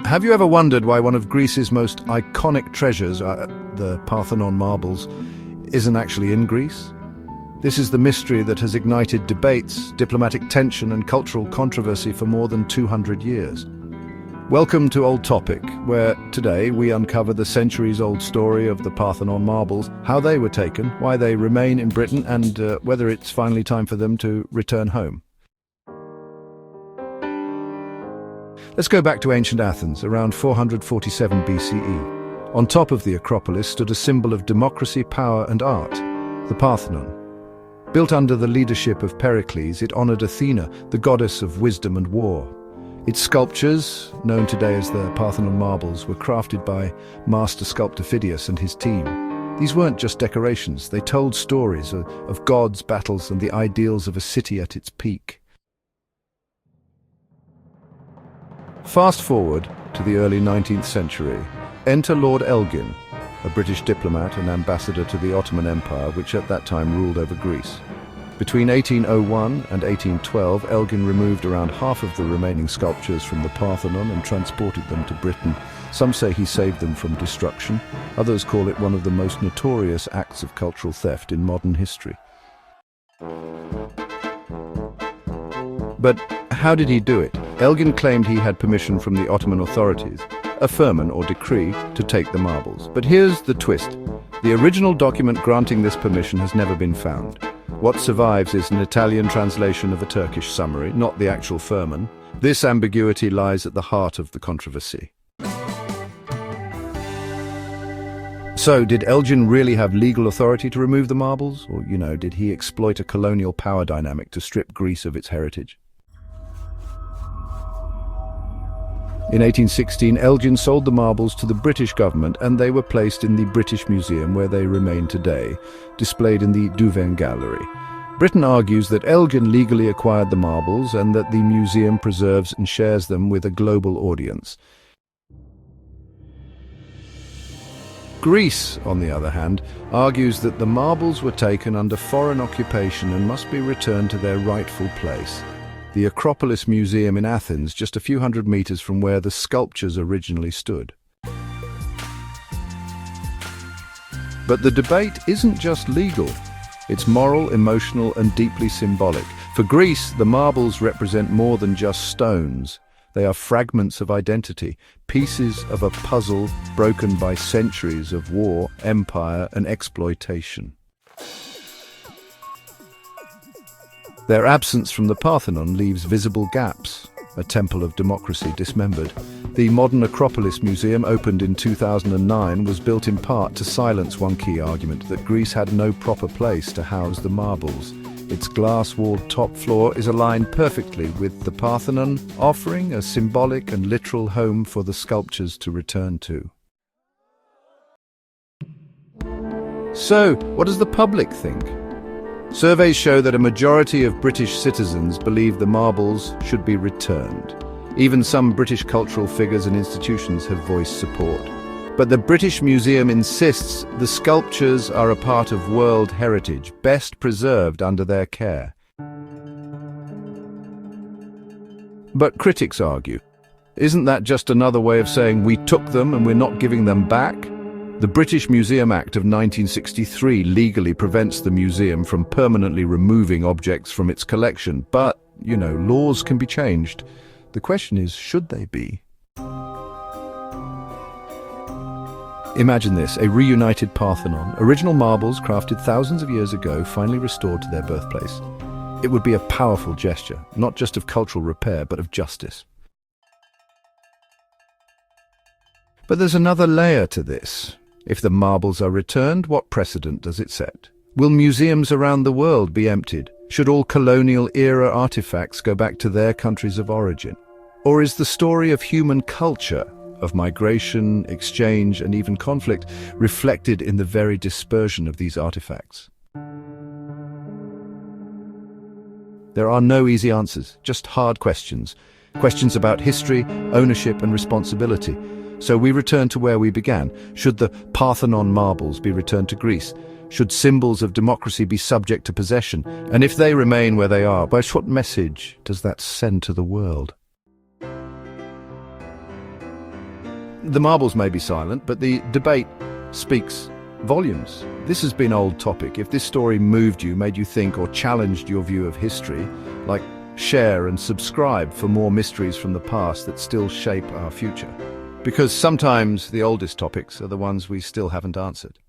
Have you ever wondered why one of Greece's most iconic treasures, the Parthenon Marbles, isn't actually in Greece? This is the mystery that has ignited debates, diplomatic tension and cultural controversy for more than 200 years. Welcome to Old Topic, where today we uncover the centuries-old story of the Parthenon Marbles, how they were taken, why they remain in Britain, and whether it's finally time for them to return home. Let's go back to ancient Athens, around 447 BCE. On top of the Acropolis stood a symbol of democracy, power and art, the Parthenon. Built under the leadership of Pericles, it honored Athena, the goddess of wisdom and war. Its sculptures, known today as the Parthenon Marbles, were crafted by master sculptor Phidias and his team. These weren't just decorations, they told stories of gods, battles and the ideals of a city at its peak. Fast forward to the early 19th century. Enter Lord Elgin, a British diplomat and ambassador to the Ottoman Empire, which at that time ruled over Greece. Between 1801 and 1812, Elgin removed around half of the remaining sculptures from the Parthenon and transported them to Britain. Some say he saved them from destruction. Others call it one of the most notorious acts of cultural theft in modern history. But how did he do it? Elgin claimed he had permission from the Ottoman authorities, a firman or decree, to take the marbles. But here's the twist. The original document granting this permission has never been found. What survives is an Italian translation of a Turkish summary, not the actual firman. This ambiguity lies at the heart of the controversy. So, did Elgin really have legal authority to remove the marbles? Or, did he exploit a colonial power dynamic to strip Greece of its heritage? In 1816, Elgin sold the marbles to the British government and they were placed in the British Museum where they remain today, displayed in the Duven Gallery. Britain argues that Elgin legally acquired the marbles and that the museum preserves and shares them with a global audience. Greece, on the other hand, argues that the marbles were taken under foreign occupation and must be returned to their rightful place. The Acropolis Museum in Athens, just a few hundred meters from where the sculptures originally stood. But the debate isn't just legal. It's moral, emotional, and deeply symbolic. For Greece, the marbles represent more than just stones. They are fragments of identity, pieces of a puzzle broken by centuries of war, empire, and exploitation. Their absence from the Parthenon leaves visible gaps, a temple of democracy dismembered. The modern Acropolis Museum, opened in 2009, was built in part to silence one key argument, that Greece had no proper place to house the marbles. Its glass-walled top floor is aligned perfectly with the Parthenon, offering a symbolic and literal home for the sculptures to return to. So, what does the public think? Surveys show that a majority of British citizens believe the marbles should be returned. Even some British cultural figures and institutions have voiced support. But the British Museum insists the sculptures are a part of world heritage, best preserved under their care. But critics argue, isn't that just another way of saying we took them and we're not giving them back? The British Museum Act of 1963 legally prevents the museum from permanently removing objects from its collection, but, laws can be changed. The question is, should they be? Imagine this, a reunited Parthenon, original marbles crafted thousands of years ago, finally restored to their birthplace. It would be a powerful gesture, not just of cultural repair, but of justice. But there's another layer to this. If the marbles are returned, what precedent does it set? Will museums around the world be emptied? Should all colonial-era artifacts go back to their countries of origin? Or is the story of human culture, of migration, exchange, and even conflict, reflected in the very dispersion of these artifacts? There are no easy answers, just hard questions. Questions about history, ownership, and responsibility. So we return to where we began. Should the Parthenon marbles be returned to Greece? Should symbols of democracy be subject to possession? And if they remain where they are, what message does that send to the world? The marbles may be silent, but the debate speaks volumes. This has been Old Topic. If this story moved you, made you think, or challenged your view of history, share and subscribe for more mysteries from the past that still shape our future. Because sometimes the oldest topics are the ones we still haven't answered.